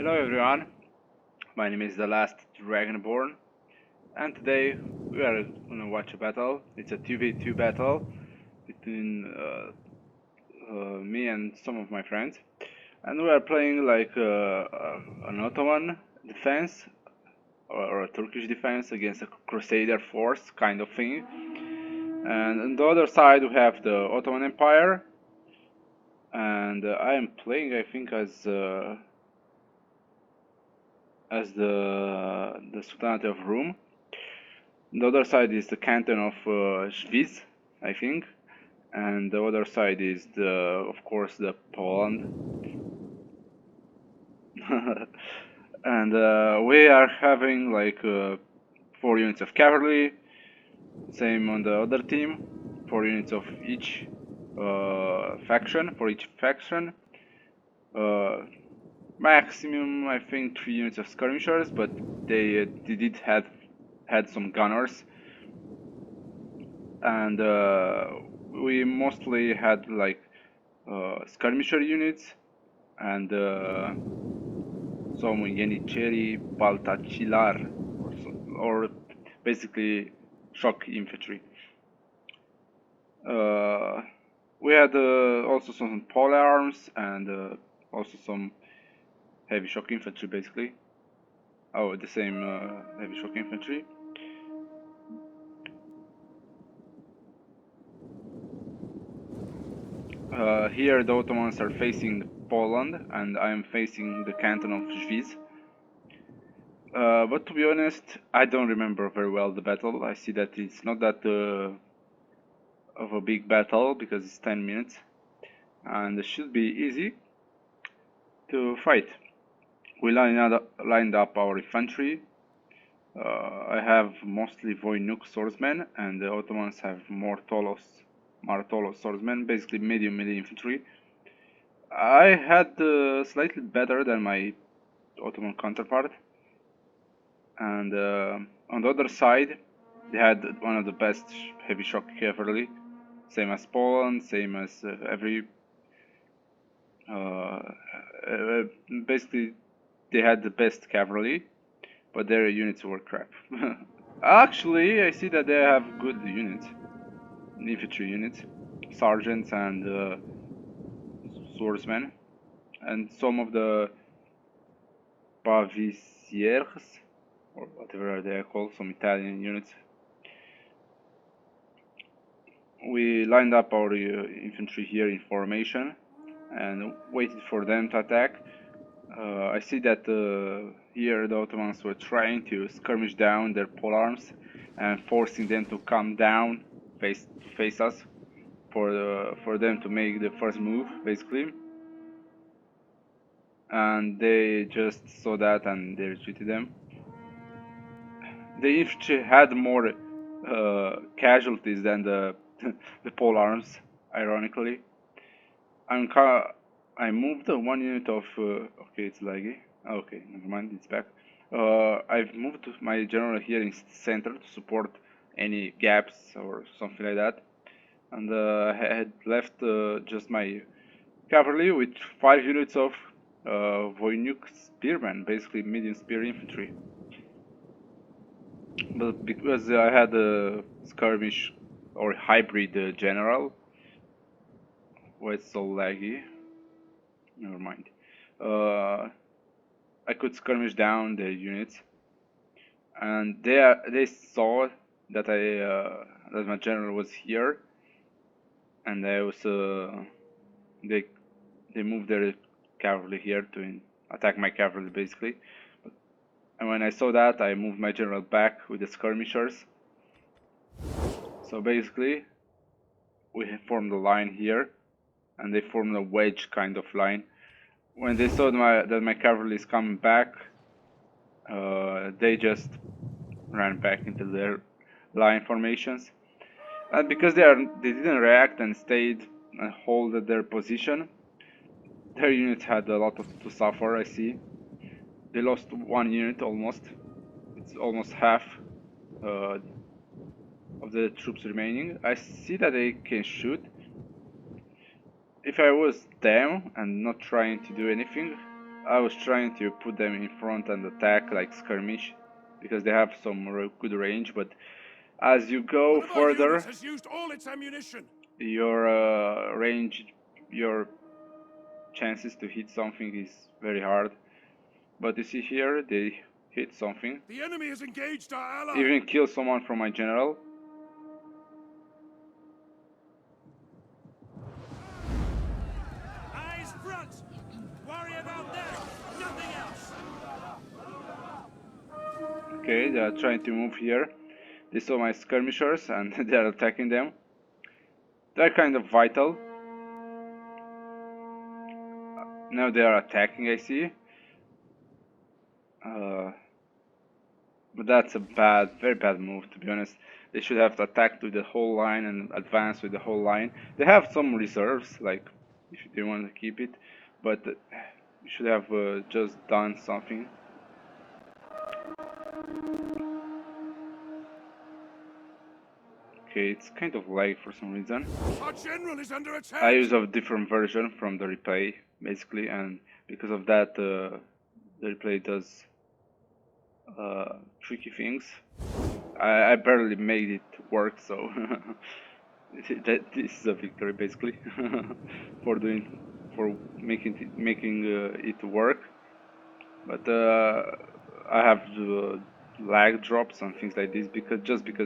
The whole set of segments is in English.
Hello everyone, my name is the Last Dragonborn, and today we are gonna watch a battle. It's a 2v2 battle between me and some of my friends, and we are playing like an Ottoman defense or a Turkish defense against a Crusader force kind of thing. And on the other side we have the Ottoman Empire, and I am playing, I think, as the Sultanate of Rome. The other side is the Canton of Schwyz, I think, and the other side is of course, the Poland. And we are having like 4 units of cavalry, same on the other team, 4 units of each faction, for each faction. Maximum, I think, 3 units of skirmishers, but they did had some gunners, and we mostly had like skirmisher units and some Yenicheri Baltachilar, or basically shock infantry. We had also some pole arms and also some heavy shock infantry, basically. Oh, the same heavy shock infantry. Here the Ottomans are facing Poland and I am facing the Canton of Schwyz. But to be honest, I don't remember very well the battle. I see that it's not that of a big battle because it's 10 minutes and it should be easy to fight. We lined up our infantry. I have mostly Voynuk swordsmen and the Ottomans have Martolos swordsmen, basically medium melee infantry. I had slightly better than my Ottoman counterpart, and on the other side they had one of the best heavy shock cavalry, same as Poland, same as every basically they had the best cavalry, but their units were crap. Actually, I see that they have good units, infantry units, sergeants and swordsmen, and some of the pavisiers, or whatever they are called, some Italian units. We lined up our infantry here in formation and waited for them to attack. I see that here the Ottomans were trying to skirmish down their polearms and forcing them to come down, face us, for them to make the first move, basically. And they just saw that and they retreated them. The infantry had more casualties than the the polearms, ironically. I moved one unit of okay, it's laggy. Okay, never mind, it's back. I've moved my general here in center to support any gaps or something like that, and I had left just my cavalry with 5 units of Voynuk spearmen, basically medium spear infantry. But because I had a skirmish or hybrid general, why it's so laggy? Never mind. I could skirmish down the units, and they saw that that my general was here, and they moved their cavalry here to attack my cavalry, basically. And when I saw that, I moved my general back with the skirmishers. So basically, we formed a line here, and they formed a wedge kind of line. When they saw that my cavalry is coming back, they just ran back into their line formations. And because they didn't react and stayed and hold their position, their units had a lot to suffer, I see. They lost 1 unit almost. It's almost half of the troops remaining. I see that they can shoot. If I was them and not trying to do anything, I was trying to put them in front and attack like skirmish because they have some good range, but as you go One of our further, units has used all its ammunition. your range, your chances to hit something is very hard. But you see here, they hit something. The enemy has engaged our ally. Even kill someone from my general. Eyes front. Worry about that. Nothing else. Okay, they are trying to move here. They saw my skirmishers and they are attacking them. They're kind of vital. Now they are attacking, I see. But that's a very bad move, to be honest. They should have attacked with the whole line and advanced with the whole line. They have some reserves, like if they want to keep it, but you should have just done something. Okay, it's kind of lag for some reason. Our general is under attack. I use a different version from the replay, basically, and because of that, the replay does tricky things. I barely made it work, so this is a victory, basically, for making it work. But I have lag drops and things like this because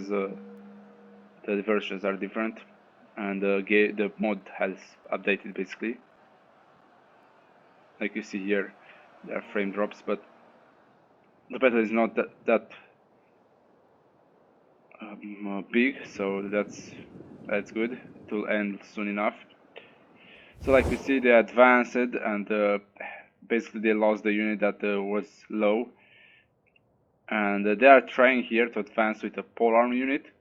the versions are different, and the mod has updated basically. Like you see here, there are frame drops, but the battle is not that big, so that's good. It will end soon enough. So like we see, they advanced and basically they lost the unit that was low, and they are trying here to advance with a polearm unit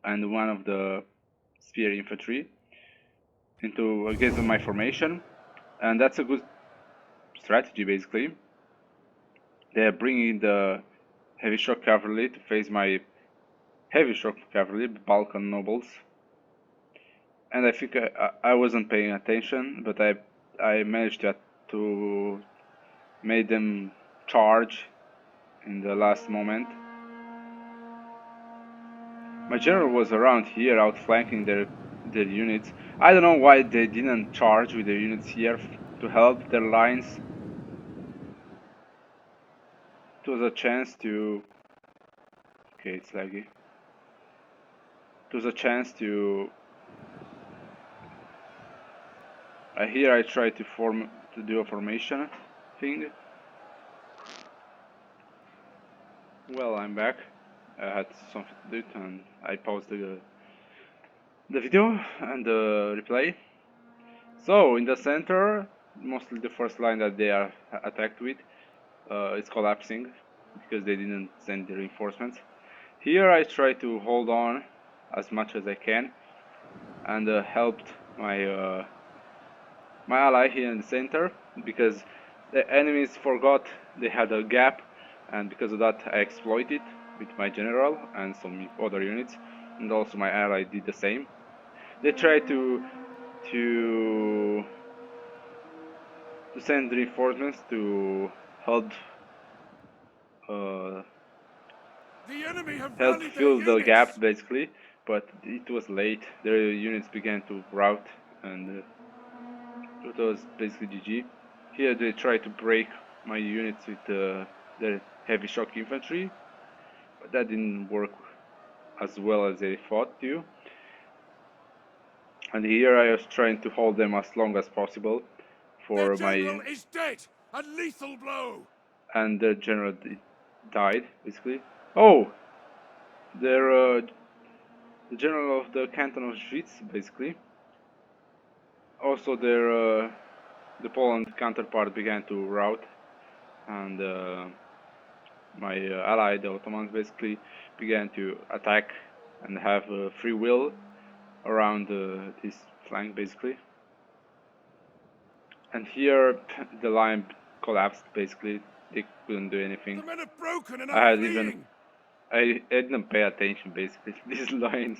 and one of the spear infantry into against my formation, and that's a good strategy basically. They are bringing the heavy shock cavalry to face my heavy shock cavalry, Balkan nobles, and I think I wasn't paying attention, but I managed to make them charge in the last moment. My general was around here outflanking their units. I don't know why they didn't charge with their units here to help their lines. It was a chance to... Okay, it's laggy. It was a chance to... Here I tried to do a formation thing. Well, I'm back. I had something to do and I paused the video and the replay. So in the center, mostly the first line that they are attacked with is collapsing because they didn't send the reinforcements. Here I try to hold on as much as I can and helped my my ally here in the center because the enemies forgot they had a gap, and because of that I exploited with my general and some other units, and also my ally did the same. They tried to send reinforcements to help fill the gaps basically, but it was late. Their units began to rout and it was basically GG. Here they try to break my units with their heavy shock infantry, but that didn't work as well as they thought to. And here I was trying to hold them as long as possible for my... general is dead! A lethal blow! And their general died, basically. Oh! They're the general of the Canton of Schwyz, basically. Also their the Poland counterpart began to rout, and my ally, the Ottomans, basically began to attack and have free will around this flank, basically. And here the line collapsed, basically. They couldn't do anything. The men have broken and I didn't pay attention, basically, to these lines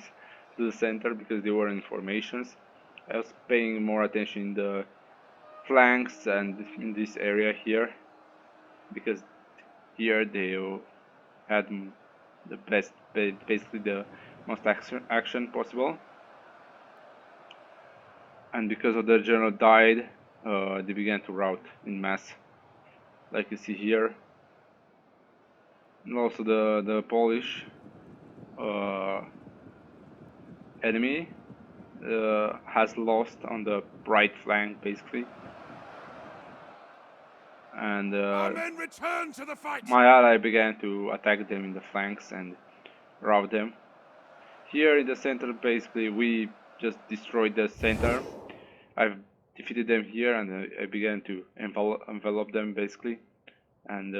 to the center because they were in formations. I was paying more attention in the flanks and in this area here, because here they had the best, basically the most action possible. And because of their general died, they began to rout in mass, like you see here. And also the Polish enemy has lost on the right flank, basically. And Our men return to the fight. my ally began to attack them in the flanks and rout them. Here in the center, basically, we just destroyed the center. I've defeated them here, and I began to envelop them, basically. And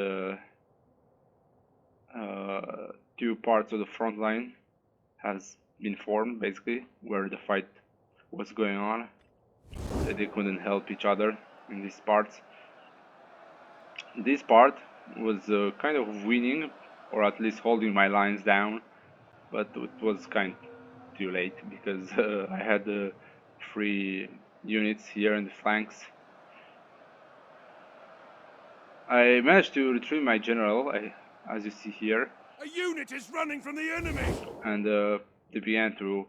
two parts of the front line has been formed, basically, where the fight was going on. They couldn't help each other in these parts. This part was kind of winning, or at least holding my lines down, but it was kind of too late because I had 3 units here in the flanks. I managed to retrieve my general, as you see here. A unit is running from the enemy. And they began to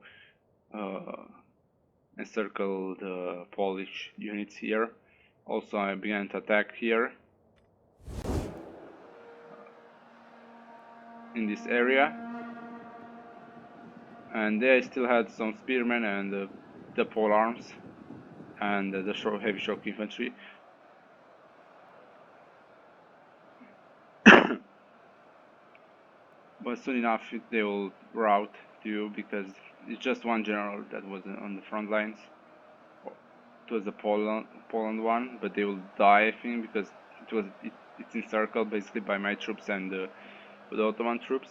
encircle the Polish units here. Also, I began to attack here in this area, and they still had some spearmen and the pole arms and the heavy shock infantry. But soon enough they will rout to you, because it's just one general that was on the front lines. It was the Poland one, but they will die, I think, because it's encircled basically by my troops and the Ottoman troops.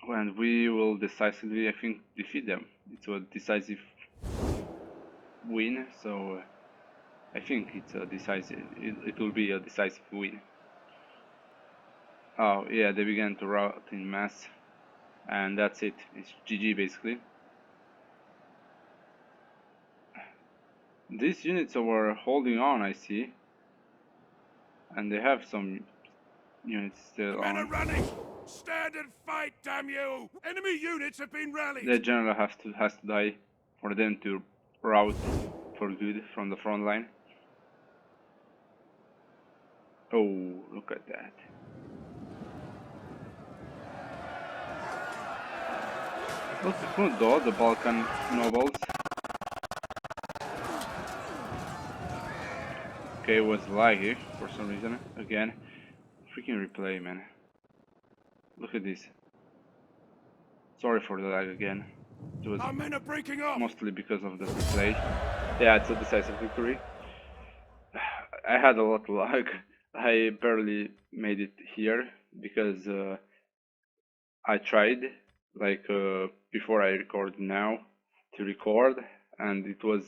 And we will decisively, I think, defeat them. It's a decisive win, so I think it's a decisive. It will be a decisive win. Oh yeah, they began to rout in mass, and that's it. It's GG basically. These units were holding on, I see, and they have some units still Men are on. running. Stand and fight, damn you! Enemy units have been rallied. The general has to die for them to rout for good from the front line. Oh, look at that. What's the front door? The Balkan nobles. Okay, it was laggy for some reason. Again, freaking replay, man. Look at this. Sorry for the lag again. It was Our men are breaking off. mostly because of the replay. Yeah, it's a decisive victory. I had a lot of lag. I barely made it here because I tried, like before I record now, to record, and it was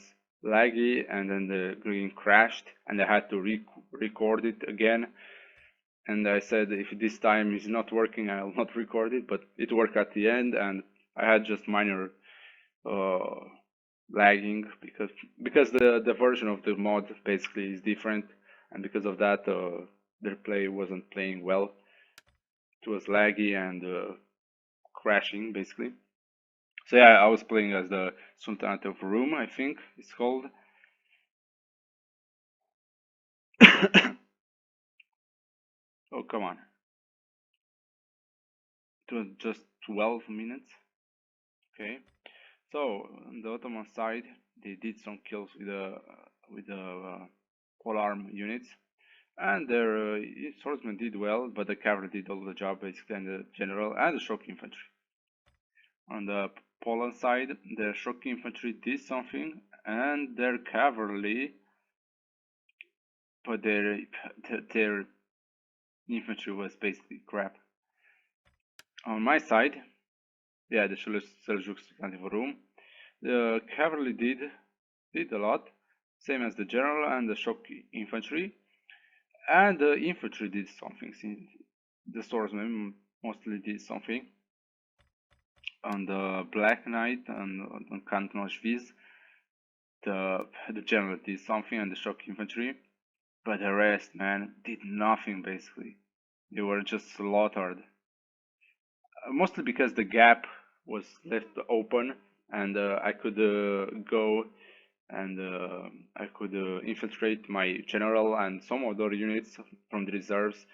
laggy, and then the green crashed, and I had to record it again. And I said, if this time is not working, I'll not record it, but it worked at the end, and I had just minor lagging because the version of the mod basically is different, and because of that the replay wasn't playing well. It was laggy and crashing basically. So yeah, I was playing as the Sultanate of Rum, I think it's called. Oh, come on. It was just 12 minutes. Okay. So on the Ottoman side, they did some kills with the polearm units, and their swordsmen did well, but the cavalry did all the job basically, and the general and the shock infantry. On the Poland side, their shock infantry did something, and their cavalry, but their infantry was basically crap. On my side, yeah, the Seljuk Sultanate, the cavalry did a lot, same as the general and the shock infantry, and the infantry did something. The swordsmen mostly did something. On the Black Knight and on Canton Schwyz, the general did something and the shock infantry, but the rest, man, did nothing basically. They were just slaughtered. Mostly because the gap was left open and I could go and I could infiltrate my general and some other units from the reserves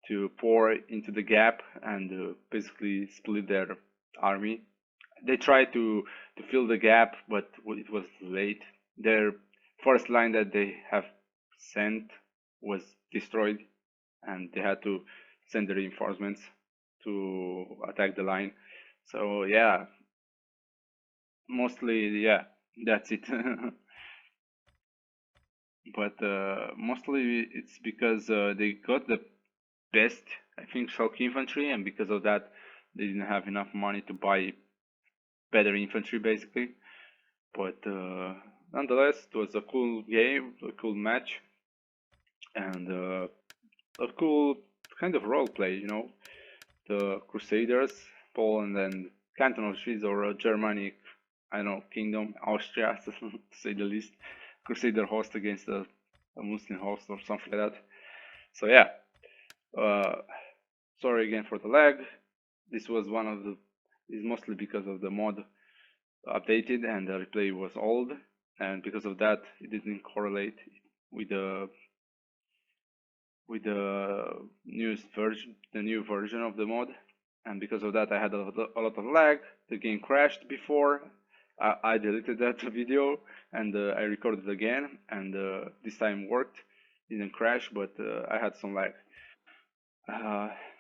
to pour into the gap and basically split their army. They tried to fill the gap, but it was late. Their first line that they have sent was destroyed, and they had to send the reinforcements to attack the line. So yeah, mostly yeah, that's it. But mostly it's because they got the best, I think, Seljuk infantry, and because of that, they didn't have enough money to buy better infantry, basically. But nonetheless, it was a cool game, a cool match, and a cool kind of role play. You know, the Crusaders, Poland, and Canton of Schwyz, or Germanic, I don't know, kingdom, Austria, to say the least, Crusader host against a Muslim host or something like that. So yeah, sorry again for the lag. This was one of the, is mostly because of the mod updated and the replay was old, and because of that it didn't correlate with the newest version, the new version of the mod, and because of that I had a lot of lag. The game crashed before. I deleted that video and I recorded again, and this time worked, didn't crash, but I had some lag.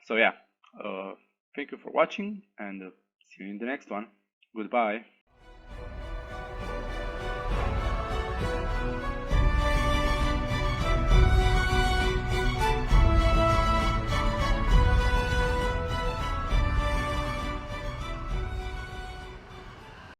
So yeah, thank you for watching, and see you in the next one. Goodbye.